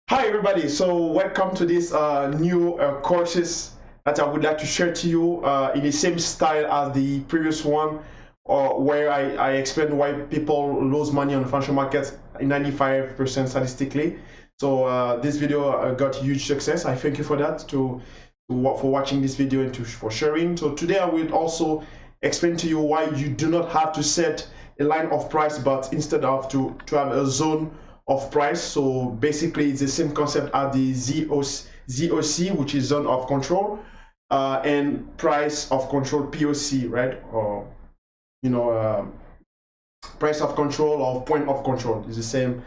Hi everybody, so welcome to this new courses that I would like to share to you in the same style as the previous one, where I explained why people lose money on the financial market in 95% statistically. So this video got huge success. I thank you for that, for watching this video and for sharing. So today I will also explain to you why you do not have to set a line of price, but instead of to have a zone of price. So basically it's the same concept as the ZOC, which is zone of control, and price of control, POC, right? Or price of control or point of control is the same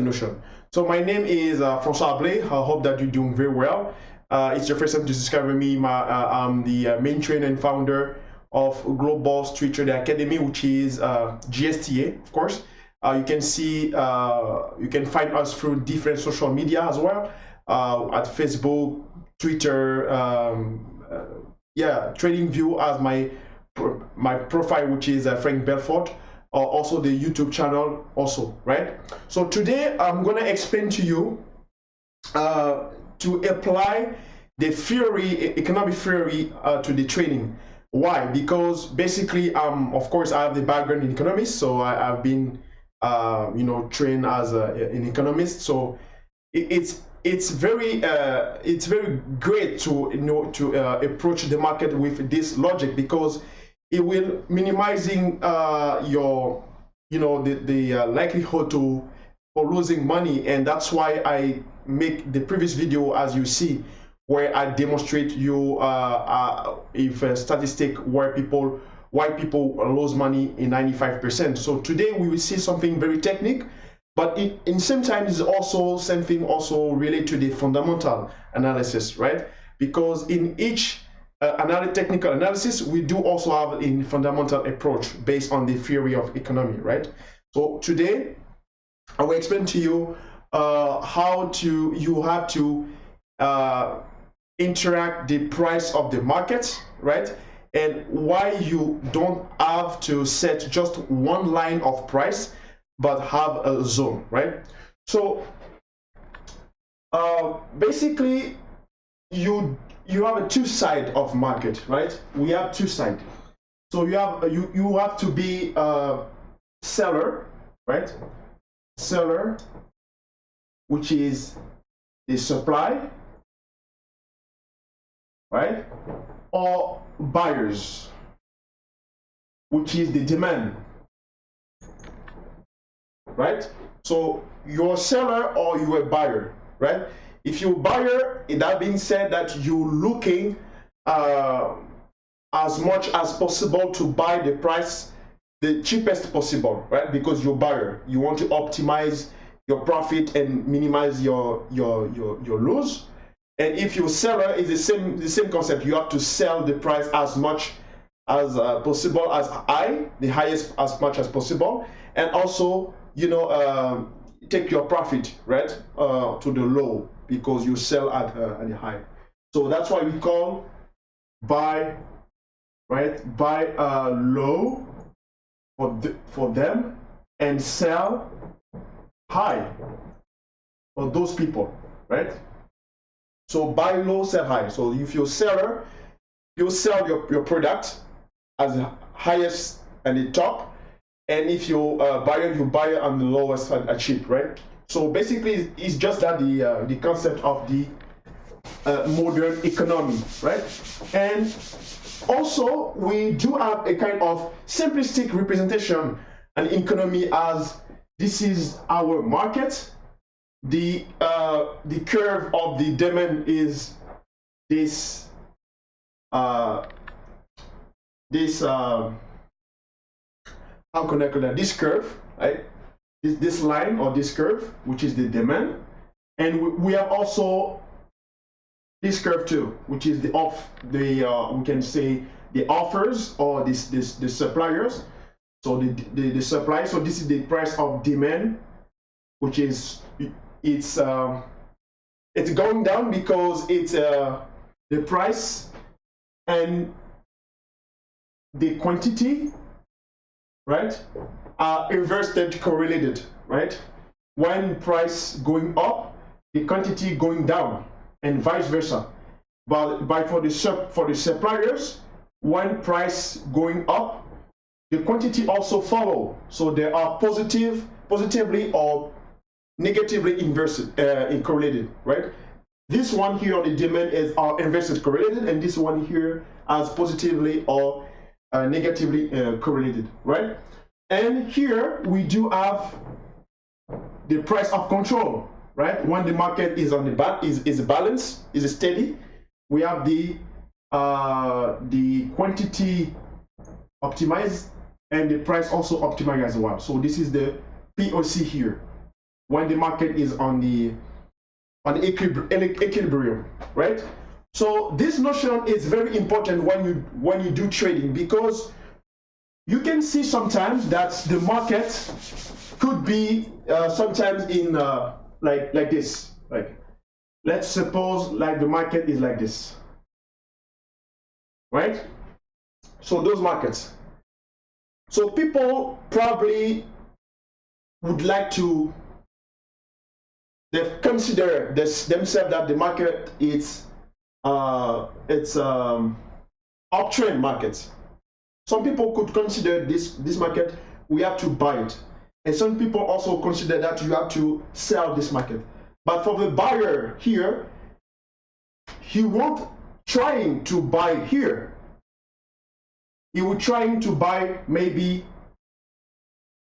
notion. So my name is François. I hope that you're doing very well. It's your first time to discover me. I'm the main trainer and founder of Global Street Trader Academie, which is GSTA, of course. You can see, you can find us through different social media as well, at Facebook, Twitter, TradingView as my profile, which is Frank Belfort, also the YouTube channel also, right? So today I'm gonna explain to you to apply the theory, economic theory, to the trading. Why? Because basically, of course, I have the background in economics, so I've been trained as an economist. So it's very great to approach the market with this logic, because it will minimizing your the likelihood for losing money. And that's why I make the previous video, as you see, where I demonstrate you if a statistic why people lose money in 95%. So today we will see something very technical, but in same time is also something also related to the fundamental analysis, right? Because in each technical analysis, we do also have a fundamental approach based on the theory of economy, right? So today I will explain to you how you have to interact the price of the market, right? And why you don't have to set just one line of price, but have a zone, right? So basically you have a two side of market, right? We have two sides. So you have to be a seller, right? Seller, which is the supply, right? Or buyers, which is the demand, right? So you're a seller or you're a buyer, right? If you're a buyer, that being said that you're looking as much as possible to buy the price the cheapest possible, right? Because you're a buyer, you want to optimize your profit and minimize your loss. And if you're a seller, it's the same concept. You have to sell the price as much as possible, as high, the highest as much as possible, and also take your profit, right, to the low, because you sell at the high. So that's why we call buy, right? Buy low for them and sell high for those people, right? So buy low, sell high. So if you're a seller, you sell your product as the highest and the top, and if you're a buyer, you buy on the lowest and cheap, right? So basically, it's just that the concept of the modern economy, right? And also, we do have a kind of simplistic representation an economy as this is our market. The curve of the demand is this how can I call that, this curve, right? This line or this curve, which is the demand, and we have also this curve too, which is we can say the offers or the suppliers. So the supply. So this is the price of demand, which is it's going down because it's the price and the quantity, right, are inversely correlated, right? When price going up, the quantity going down, and vice versa. But for the suppliers, when price going up, the quantity also follow. So they are positively or negatively correlated, right? This one here on the demand is inversely correlated, and this one here as positively or negatively correlated, right? And here we do have the price of control, right? When the market is on the is balanced, is steady, we have the quantity optimized and the price also optimized as well. So this is the POC here, when the market is on the equilibrium, right? So this notion is very important when you do trading, because you can see sometimes that the market could be sometimes in like this. Like, let's suppose like the market is like this, right? So those markets. So people probably would like to consider themselves that the market is uptrend market. Some people could consider this market, we have to buy it, and some people also consider that you have to sell this market. But for the buyer here, he won't trying to buy here. He will trying to buy maybe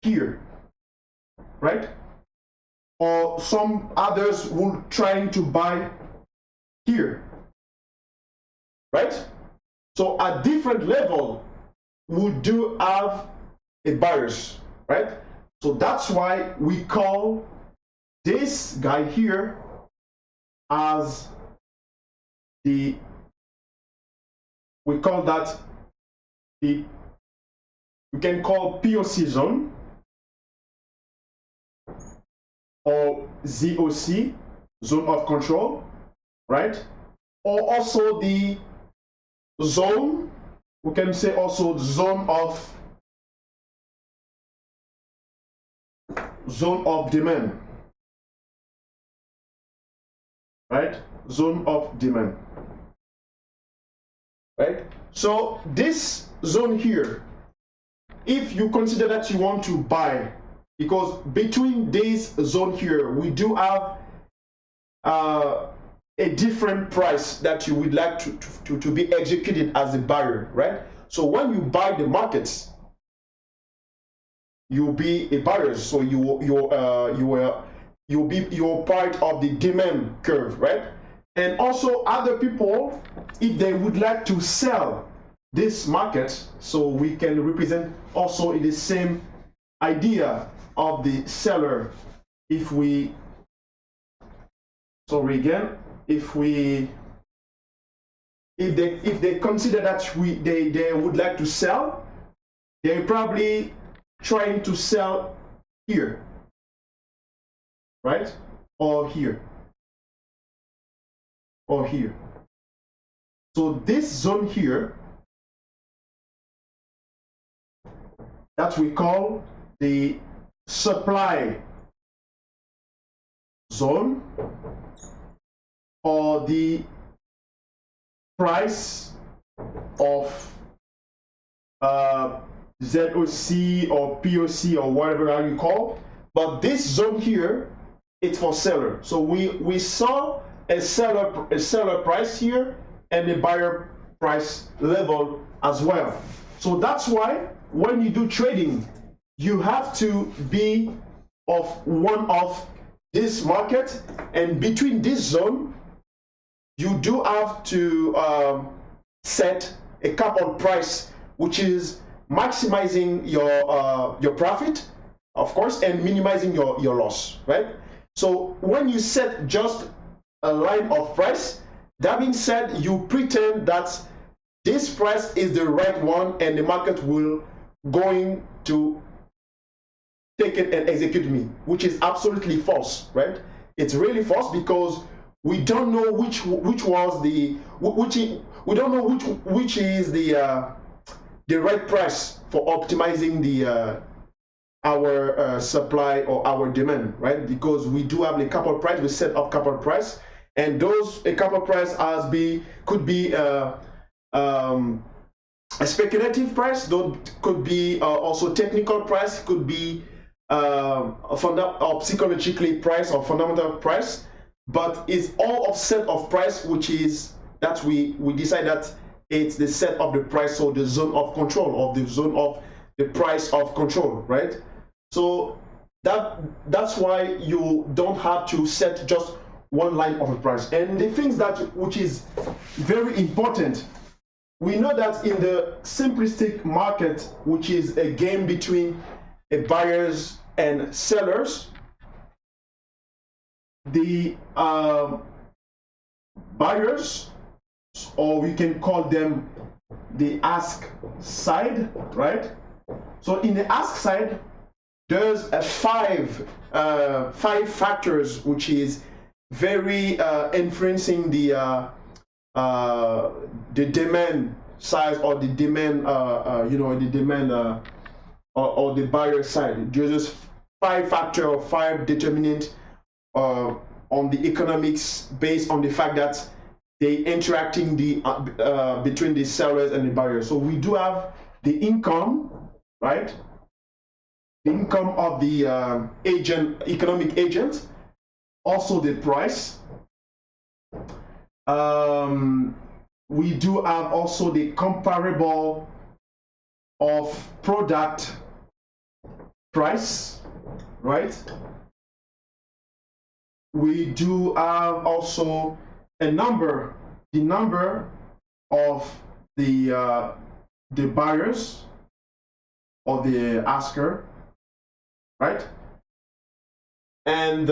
here, right? Or some others will trying to buy here, right? So at different level, we do have a buyers, right? So that's why we call this guy here as we call that we can call POC zone or ZOC, zone of control, right? Or also the zone, we can say also zone of demand, right? Zone of demand, right? So this zone here, if you consider that you want to buy, because between this zone here, we do have a different price that you would like to be executed as a buyer, right? So when you buy the markets, you'll be a buyer, so you're part of the demand curve, right? And also other people, if they would like to sell this market, so we can represent also in the same idea of the seller. If we, sorry again, if they consider that they would like to sell, they're probably trying to sell here, right? Or here, or here. So this zone here, that we call the supply zone, or the price of ZOC or POC or whatever you call. But this zone here, it's for seller. So we saw a seller price here and a buyer price level as well. So that's why when you do trading, you have to be of one of this market, and between this zone, you do have to set a cap on price, which is maximizing your profit, of course, and minimizing your loss, right? So when you set just a line of price, that being said, you pretend that this price is the right one and the market will going to take it and execute me, which is absolutely false, right? It's really false, because we don't know which was the we don't know which is the right price for optimizing our supply or our demand, right? Because we do have a couple price, we set up couple price, and those a couple price could be a speculative price, could be also technical price, could be or psychologically price or fundamental price, but it's all of set of price, which is that we decide that it's the set of the price, so the zone of control, or the zone of the price of control, right? So that's why you don't have to set just one line of a price. And the things which is very important, we know that in the simplistic market, which is a game between buyers and sellers, the buyers, or we can call them the ask side, right? So in the ask side, there's five factors which is very influencing the demand size, or the demand the demand or the buyer side. There's just five factor or five determinant on the economics, based on the fact that they interacting between the sellers and the buyers. So we do have the income, right? The income of the economic agent, also the price. We do have also the comparable of product price, right? We do have also the number of the buyers or the asker, right? And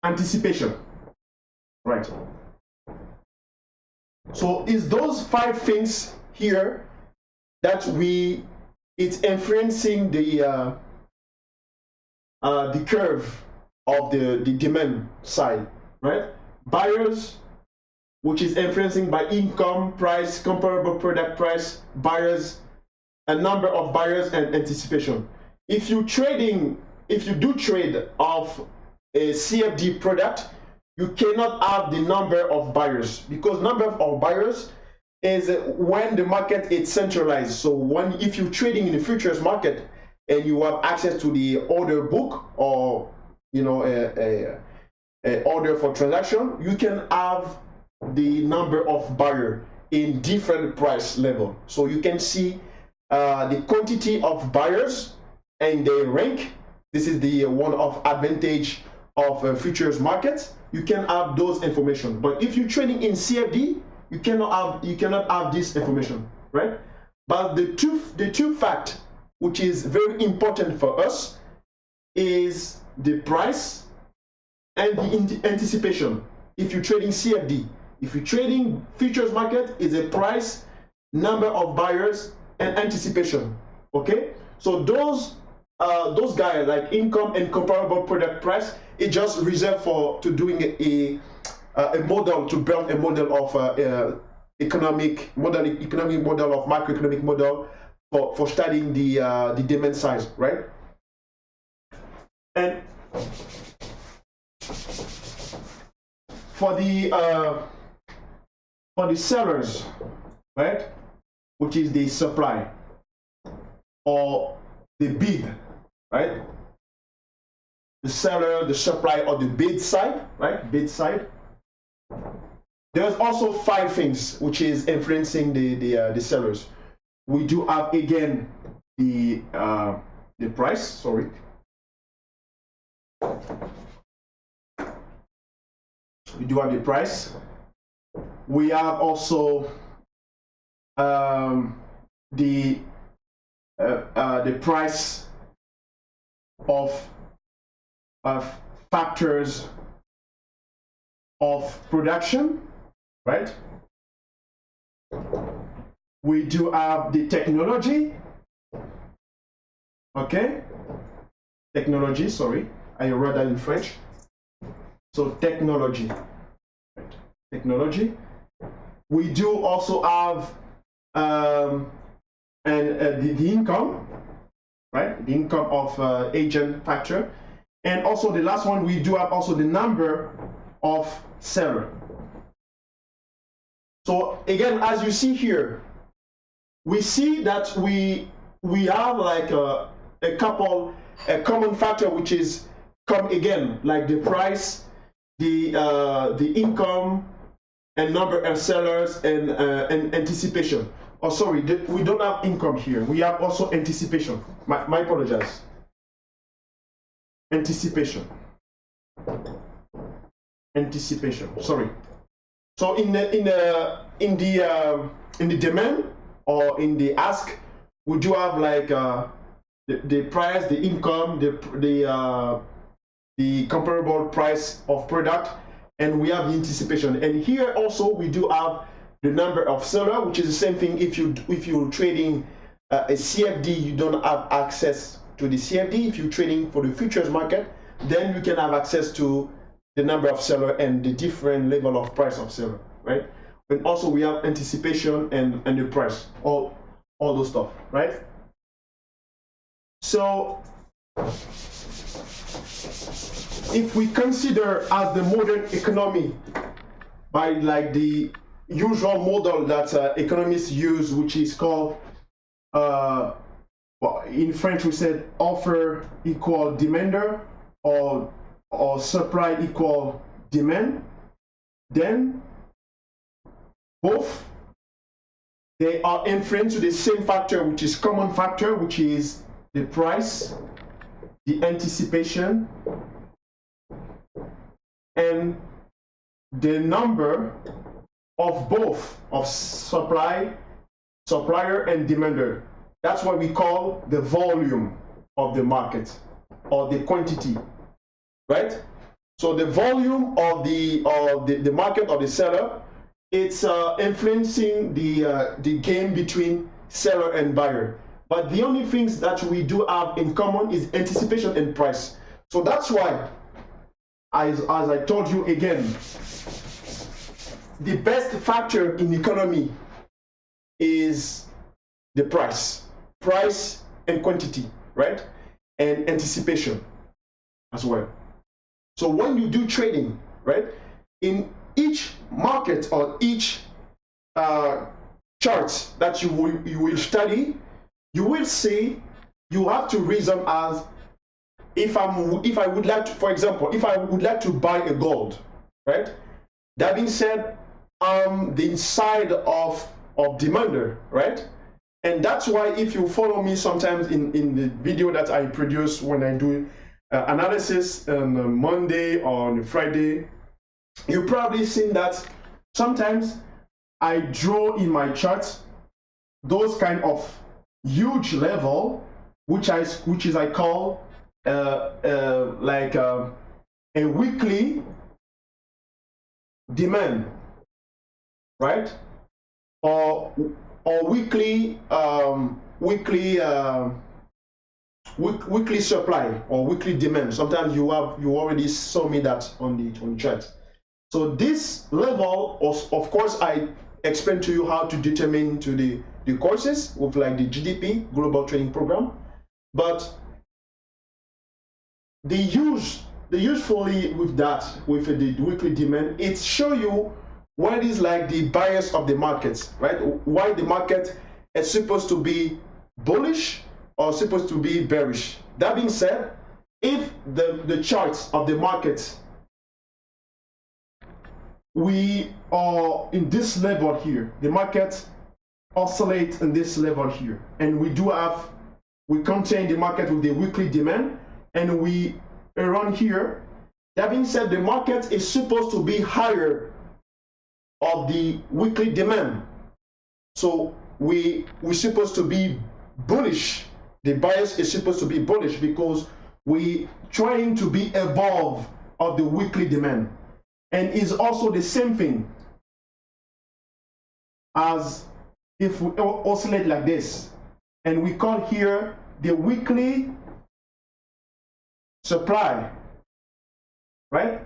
anticipation, right? So it's those five things here that it's influencing the curve of the demand side, right? Buyers, which is influencing by income, price, comparable product price, buyers, a number of buyers, and anticipation. If you do trade of a CFD product, you cannot have the number of buyers, because number of buyers is when the market is centralized. So if you're trading in the futures market and you have access to the order book, or a order for transaction, you can have the number of buyer in different price level. So you can see the quantity of buyers and their rank. This is the one of advantage of futures markets. You can have those information, but if you're trading in CFD, you cannot have this information, right? But the two fact which is very important for us is the price and the anticipation. If you're trading CFD, if you're trading futures market, is a price, number of buyers, and anticipation. Okay, so those guys like income and comparable product price, it just reserved to doing a model, to build a model of economic model of macroeconomic model for studying the demand size, right? And for the sellers, right, which is the supply or the bid, right? The seller, the supply, or the bid side, right? Bid side. There's also five things which is influencing the sellers. We do have again the price. Sorry. We do have the price. We have also the price of factors of production, right? We do have the technology. Okay, technology, sorry, I read that in French. So technology, right? Technology. We do also have the income, right? The income of agent factor. And also the last one, we do have also the number of seller. So again, as you see here, we see that we have like a common factor, which is come again, like the price, the income, and number of sellers, and anticipation. Oh, sorry, we don't have income here. We have also anticipation. My apologies. Anticipation. Sorry. So in the demand or in the ask, we do have like the price, the income, the comparable price of product, and we have the anticipation. And here also we do have the number of seller, which is the same thing. If you're trading a CFD, you don't have access to the CFD. If you're trading for the futures market, then you can have access to the number of seller and the different level of price of seller, right? And also we have anticipation and the price, all those stuff, right? So if we consider as the modern economy by like the usual model that economists use, which is called well, in French we said offer equal demander, or supply equal demand, then both they are influenced to the same factor, which is common factor, which is the price, the anticipation, and the number of both of supplier and demander. That's what we call the volume of the market, or the quantity, right? So the volume of the market or the seller, it's influencing the game between seller and buyer. But the only things that we do have in common is anticipation and price. So that's why, as I told you again, the best factor in economy is the price and quantity, right? And anticipation as well. So when you do trading, right, in each market or each chart that you will study, you will see, you have to reason as if I would like to, for example, if I would like to buy a gold, right? That being said, the inside of demander, right? And that's why if you follow me sometimes in the video that I produce when I do analysis on a Monday or on a Friday, you've probably seen that sometimes I draw in my charts those kind of huge level, which I call like a weekly demand, right? Or weekly weekly supply or weekly demand. Sometimes you already saw me that on the chart. So this level, of course, I explained to you how to determine to the courses with like the GDP Global Training Program, but the usefully with that, with the weekly demand, it show you what is like the bias of the markets, right? Why the market is supposed to be bullish or supposed to be bearish. That being said, if the charts of the market, we are in this level here, the market oscillates in this level here, and we contain the market with the weekly demand, and we around here. That being said, the market is supposed to be higher of the weekly demand, so we're supposed to be bullish. The bias is supposed to be bullish because we trying to be above of the weekly demand, and is also the same thing as if we oscillate like this, and we call here the weekly supply, right?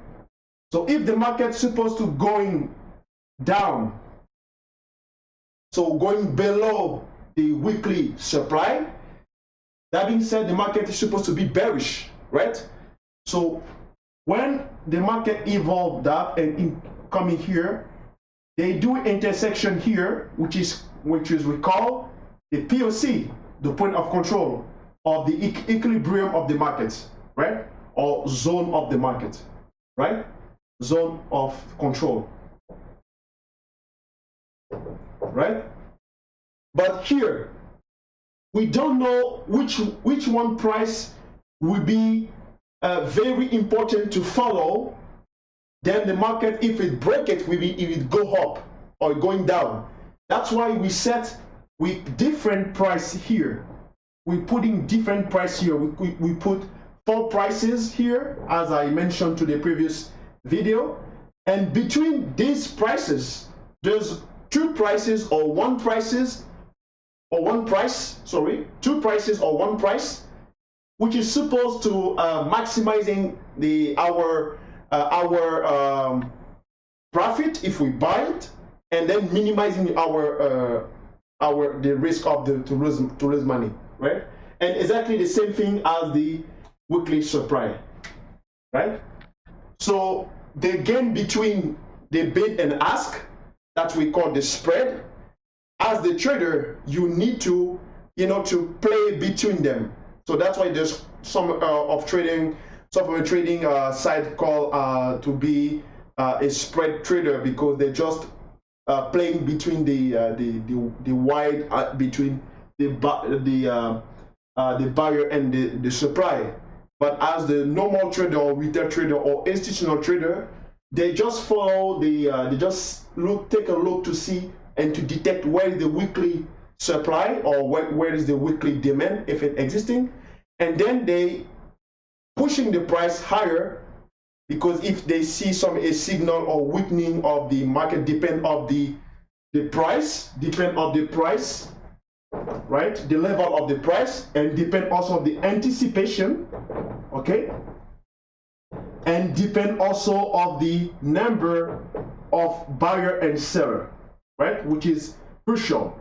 So if the market's supposed to going down, so going below the weekly supply, That being said, the market is supposed to be bearish, right? So when the market evolved up and coming here, they do intersection here, which is we call the POC, the point of control of the equilibrium of the market, right? Or zone of the market, right? Zone of control, right? But here, we don't know which one price will be very important to follow. Then the market, if it break it, will be if it go up or going down. That's why we set with different price here. We're putting different price here. We put 4 prices here, as I mentioned to the previous video. And between these prices, there's 2 prices or 1 prices or 1 price, sorry, 2 prices or 1 price, which is supposed to maximizing our profit if we buy it, and then minimizing the risk of to lose money, right? And exactly the same thing as the weekly supply, right? So the gain between the bid and ask, that we call the spread. As the trader, you need to to play between them. So that's why there's some of a trading side called to be a spread trader, because they're just playing between the wide between the buyer and the supply. But as the normal trader or retail trader or institutional trader, they just follow they just take a look to see and to detect where is the weekly supply or where is the weekly demand, if it's existing, and then they pushing the price higher, because if they see a signal or weakening of the market, depend of the price, right? The level of the price, and depend also of the anticipation, okay? And depend also of the number of buyer and seller, right? Which is crucial.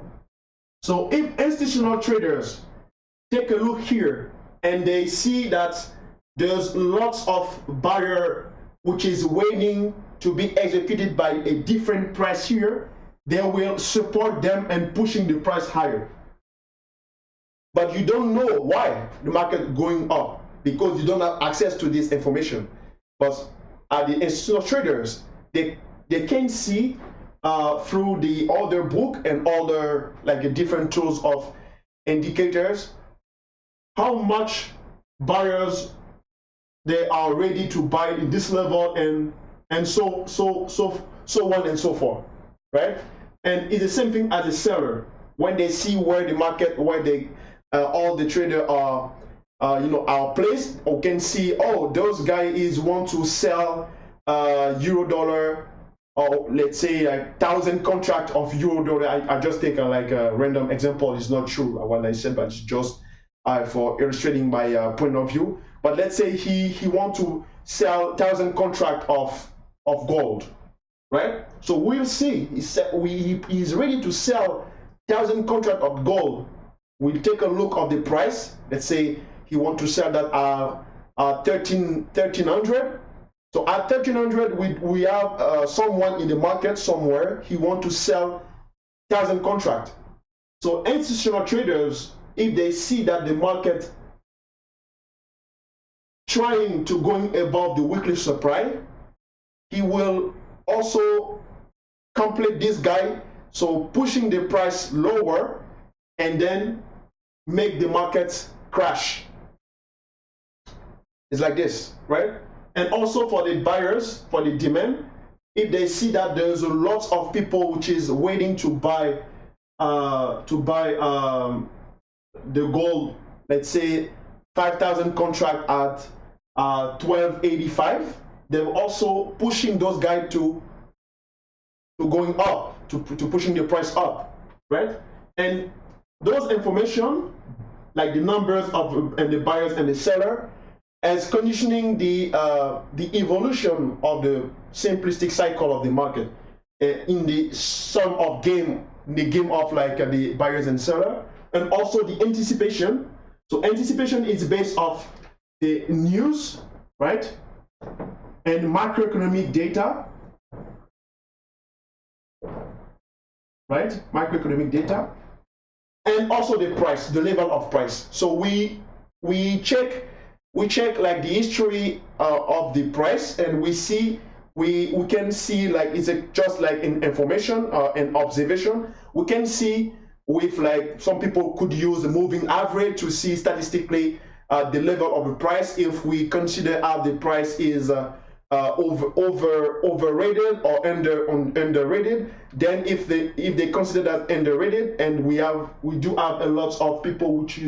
So if institutional traders take a look here and they see that there's lots of buyer which is waiting to be executed by a different price here, they will support them and pushing the price higher. But you don't know why the market going up, because you don't have access to this information. But the institutional traders, they can see through the order book and other different tools of indicators how much buyers they are ready to buy in this level, and so on and so forth, right? And it's the same thing as a seller. When they see where the market, where they all the traders are are placed, or can see, oh, those guys want to sell euro dollar, or let's say 1,000 contract of euro dollar. I just take a random example. It's not true what I said, but it's just for illustrating my point of view. But let's say he want to sell 1,000 contract of gold, right? So we'll see. He's ready to sell 1,000 contract of gold. We'll take a look at the price. Let's say he want to sell that at 1,300. So at 1,300, we have someone in the market somewhere. He want to sell 1,000 contract. So institutional traders, if they see that the market trying to going above the weekly supply, he will also complete this guy, so pushing the price lower and then make the market crash. It's like this, right? And also for the buyers, for the demand, if they see that there's a lot of people which is waiting to buy the gold, let's say 5,000 contract at 1285, they're also pushing those guys to going up, to pushing the price up, right? And those information, like the numbers of and the buyers and the seller, as conditioning the evolution of the simplistic cycle of the market in the sum of game, the game of the buyers and seller, and also the anticipation. So anticipation is based off the news, right? And macroeconomic data, right? Macroeconomic data, and also the price, the level of price. So we check like the history of the price, and we can see like it's just like in information and observation. We can see with like some people could use the moving average to see statistically the level of the price. If we consider how the price is overrated or underrated, then if they consider that underrated, and we do have a lot of people which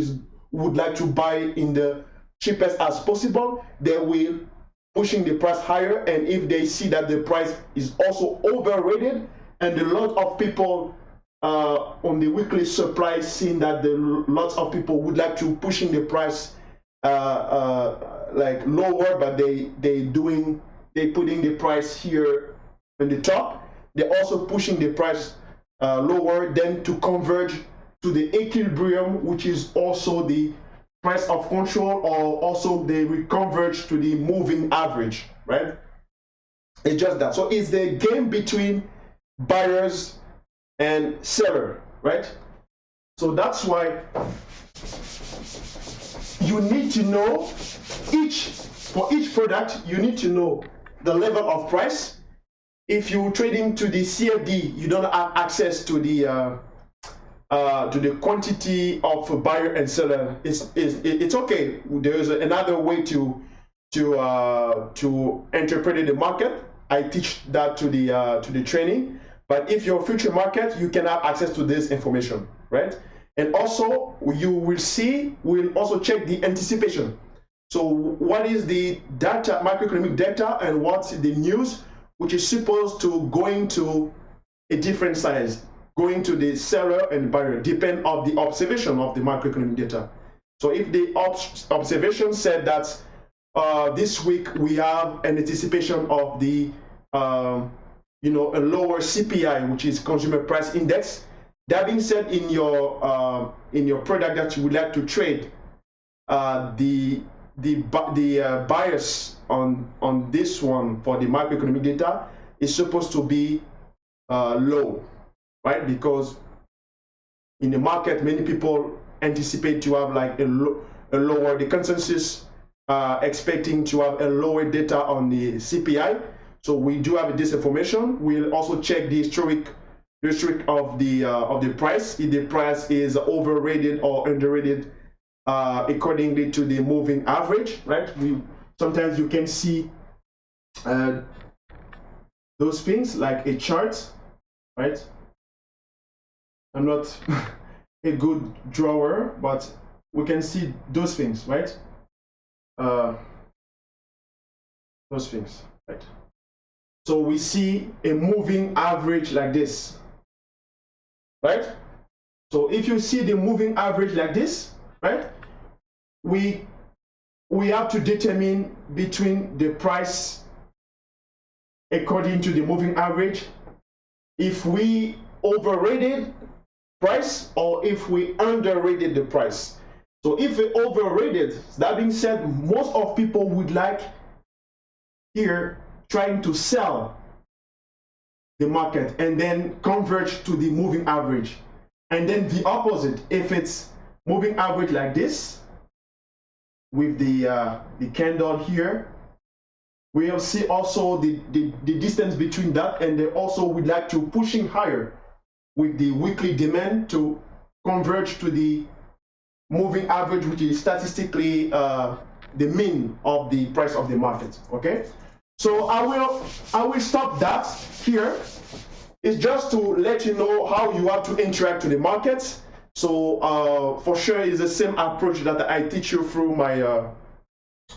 would like to buy in the cheapest as possible, they will pushing the price higher. And if they see that the price is also overrated, and a lot of people on the weekly supply seeing that lots of people would like to pushing the price like lower, but they putting the price here in the top, they're also pushing the price lower, then to converge to the equilibrium, which is also the price of control, or also they will converge to the moving average, right? It's just that. So it's the game between buyers and seller, right? So that's why you need to know for each product, you need to know the level of price. If you're trading to the CFD, you don't have access to the quantity of buyer and seller. It's okay. There's another way to interpret the market. I teach that to the training. But if you're future market, you can have access to this information, right? And also you will see, we'll also check the anticipation. So what is the data, macroeconomic data, and what's the news, which is supposed to going to a different size, going to the seller and buyer, depend on the observation of the macroeconomic data. So if the observation said that this week we have an anticipation of the a lower CPI, which is consumer price index. That being said, in your product that you would like to trade, the bias on this one for the macroeconomic data is supposed to be low, right? Because in the market, many people anticipate to have like a lower, the consensus expecting to have a lower data on the CPI. So we do have this information. We'll also check the historic of the price, if the price is overrated or underrated accordingly to the moving average, right? Sometimes you can see those things like a chart, right? I'm not a good drawer, but we can see those things, right? Those things, right? So we see a moving average like this, right? So if you see the moving average like this, right, we have to determine between the price according to the moving average, if we overrated price or if we underrated the price. So if we overrated, that being said, most of people would like here trying to sell the market and then converge to the moving average. And then the opposite, if it's moving average like this with the candle here, we'll see also the distance between that, and they also would like to pushing higher with the weekly demand to converge to the moving average, which is statistically the mean of the price of the market. Okay, so I will stop that here. It's just to let you know how you have to interact with the markets. So for sure, it's the same approach that I teach you through my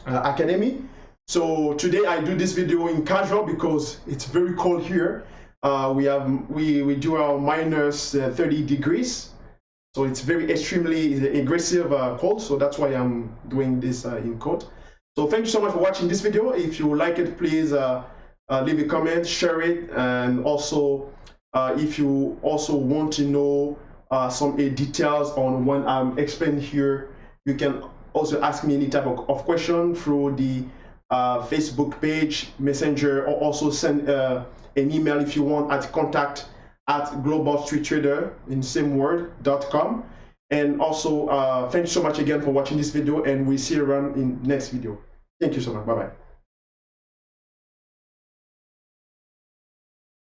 academy. So today I do this video in casual because it's very cold here. We do our minus 30 degrees. So it's very extremely aggressive cold. So that's why I'm doing this in coat. So thank you so much for watching this video. If you like it, please leave a comment, share it, and also if you also want to know some details on what I'm explaining here You can also ask me any type of question through the Facebook page, Messenger, or also send an email if you want at contact@globalstreettrader in same word.com. And also, thank you so much again for watching this video, and we'll see you around in next video. Thank you so much. Bye-bye.